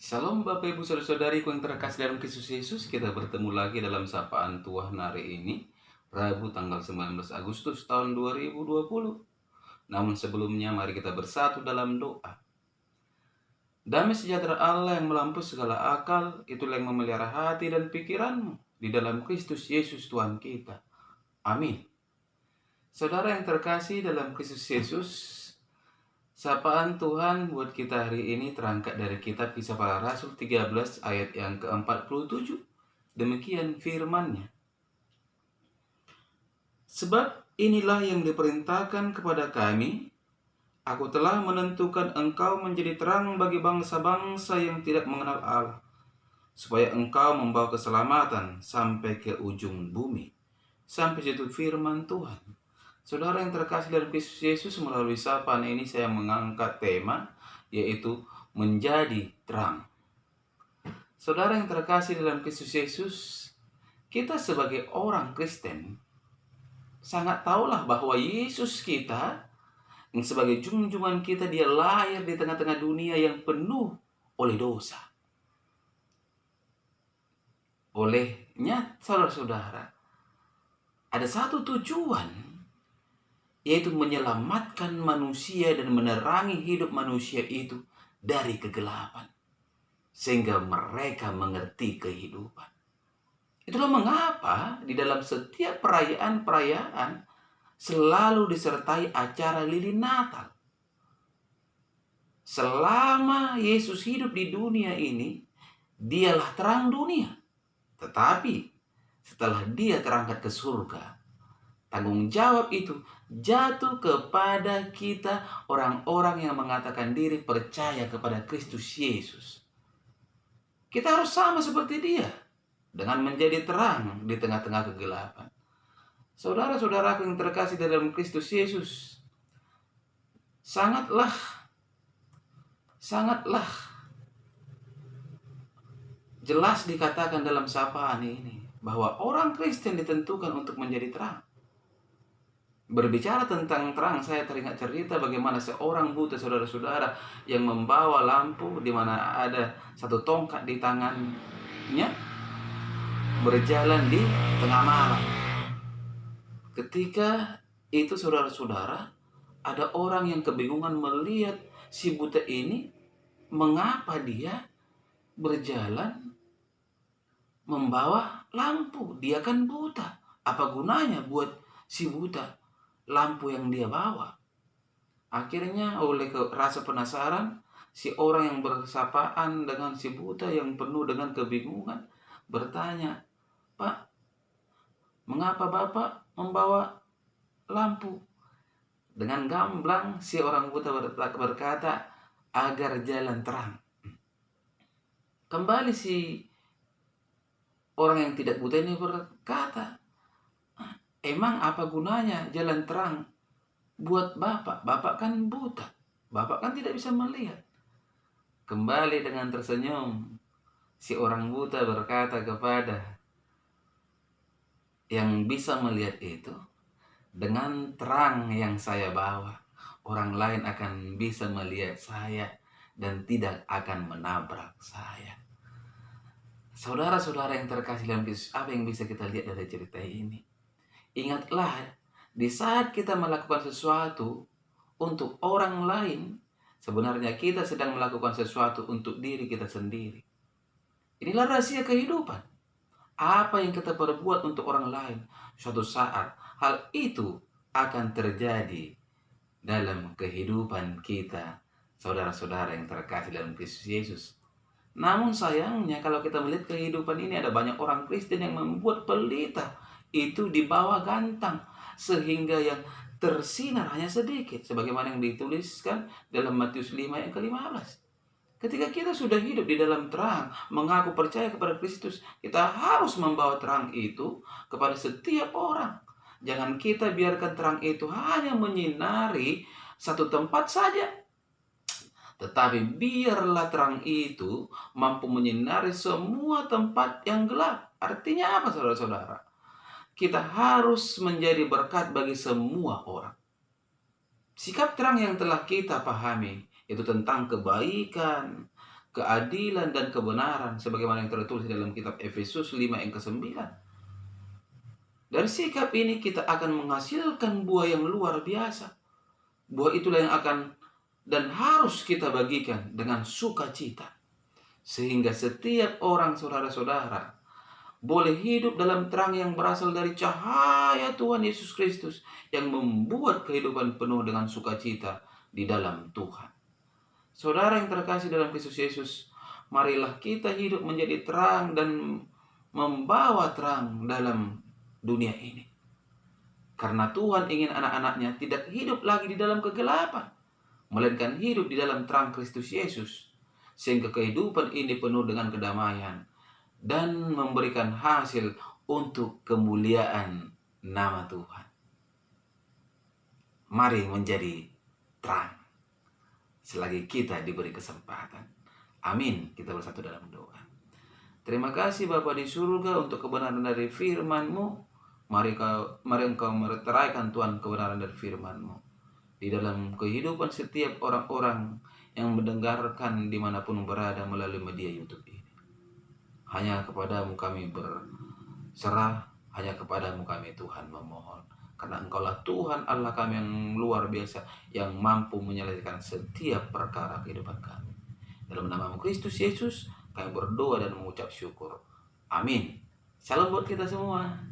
Shalom Bapak Ibu Saudara-saudariku yang terkasih dalam Kristus Yesus. Kita bertemu lagi dalam sapaan Tuhan hari ini, Rabu tanggal 19 Agustus tahun 2020. Namun sebelumnya mari kita bersatu dalam doa. Damai sejahtera Allah yang melampaui segala akal, itulah yang memelihara hati dan pikiranmu di dalam Kristus Yesus Tuhan kita. Amin. Saudara yang terkasih dalam Kristus Yesus, sapaan Tuhan buat kita hari ini terangkat dari kitab Kisah Para Rasul 13 ayat yang ke-47. Demikian firman-Nya. Sebab inilah yang diperintahkan kepada kami, aku telah menentukan engkau menjadi terang bagi bangsa-bangsa yang tidak mengenal Allah, supaya engkau membawa keselamatan sampai ke ujung bumi. Sampai situ firman Tuhan. Saudara yang terkasih dalam Kristus Yesus, melalui sapaan ini saya mengangkat tema, yaitu menjadi terang. Saudara yang terkasih dalam Kristus Yesus, kita sebagai orang Kristen sangat tahulah bahwa Yesus kita, yang sebagai junjungan kita, dia lahir di tengah-tengah dunia yang penuh oleh dosa. Olehnya, saudara-saudara, ada satu tujuan, yaitu menyelamatkan manusia dan menerangi hidup manusia itu dari kegelapan, sehingga mereka mengerti kehidupan. Itulah mengapa di dalam setiap perayaan-perayaan selalu disertai acara lilin Natal. Selama Yesus hidup di dunia ini, dialah terang dunia. Tetapi setelah dia terangkat ke surga, tanggung jawab itu jatuh kepada kita, orang-orang yang mengatakan diri percaya kepada Kristus Yesus. Kita harus sama seperti dia, dengan menjadi terang di tengah-tengah kegelapan. Saudara-saudaraku yang terkasih dalam Kristus Yesus, sangatlah jelas dikatakan dalam sapaan ini bahwa orang Kristen ditentukan untuk menjadi terang. Berbicara tentang terang, saya teringat cerita bagaimana seorang buta, saudara-saudara, yang membawa lampu di mana ada satu tongkat di tangannya, berjalan di tengah malam. Ketika itu, saudara-saudara, ada orang yang kebingungan melihat si buta ini, mengapa dia berjalan membawa lampu. Dia kan buta. Apa gunanya buat si buta lampu yang dia bawa? Akhirnya oleh rasa penasaran, si orang yang bersapaan dengan si buta yang penuh dengan kebingungan bertanya, "Pak, mengapa Bapak membawa lampu?" Dengan gamblang si orang buta berkata, "Agar jalan terang." Kembali si orang yang tidak buta ini berkata, "Emang apa gunanya jalan terang buat Bapak? Bapak kan buta. Bapak kan tidak bisa melihat." Kembali dengan tersenyum, si orang buta berkata kepada yang bisa melihat itu, "Dengan terang yang saya bawa, orang lain akan bisa melihat saya dan tidak akan menabrak saya." Saudara-saudara yang terkasih dalam Kristus, apa yang bisa kita lihat dari cerita ini? Ingatlah, di saat kita melakukan sesuatu untuk orang lain, sebenarnya kita sedang melakukan sesuatu untuk diri kita sendiri. Inilah rahasia kehidupan. Apa yang kita perbuat untuk orang lain, suatu saat hal itu akan terjadi dalam kehidupan kita, saudara-saudara yang terkasih dalam Kristus Yesus. Namun sayangnya, kalau kita melihat kehidupan ini, ada banyak orang Kristen yang membuat pelita itu di bawah gantang, sehingga yang tersinar hanya sedikit, sebagaimana yang dituliskan dalam Matius 5 ayat ke-15. Ketika kita sudah hidup di dalam terang, mengaku percaya kepada Kristus, kita harus membawa terang itu kepada setiap orang. Jangan kita biarkan terang itu hanya menyinari satu tempat saja, tetapi biarlah terang itu mampu menyinari semua tempat yang gelap. Artinya apa, saudara-saudara? Kita harus menjadi berkat bagi semua orang. Sikap terang yang telah kita pahami itu tentang kebaikan, keadilan dan kebenaran sebagaimana yang tertulis dalam kitab Efesus 5 ayat ke-9. Dari sikap ini kita akan menghasilkan buah yang luar biasa. Buah itulah yang akan dan harus kita bagikan dengan sukacita. Sehingga setiap orang saudara-saudara boleh hidup dalam terang yang berasal dari cahaya Tuhan Yesus Kristus yang membuat kehidupan penuh dengan sukacita di dalam Tuhan. Saudara yang terkasih dalam Kristus Yesus, marilah kita hidup menjadi terang dan membawa terang dalam dunia ini. Karena Tuhan ingin anak-anaknya tidak hidup lagi di dalam kegelapan, melainkan hidup di dalam terang Kristus Yesus. Sehingga kehidupan ini penuh dengan kedamaian dan memberikan hasil untuk kemuliaan nama Tuhan. Mari menjadi terang selagi kita diberi kesempatan. Amin. Kita bersatu dalam doa. Terima kasih Bapa di surga untuk kebenaran dari firman-Mu. Mari Engkau meteraikan Tuhan kebenaran dari firman-Mu di dalam kehidupan setiap orang-orang yang mendengarkan dimanapun berada melalui media YouTube ini. Hanya kepadamu kami berserah, hanya kepadamu kami Tuhan memohon. Karena Engkaulah Tuhan Allah kami yang luar biasa, yang mampu menyelesaikan setiap perkara kehidupan kami. Dalam nama Kristus Yesus, kami berdoa dan mengucap syukur. Amin. Salam buat kita semua.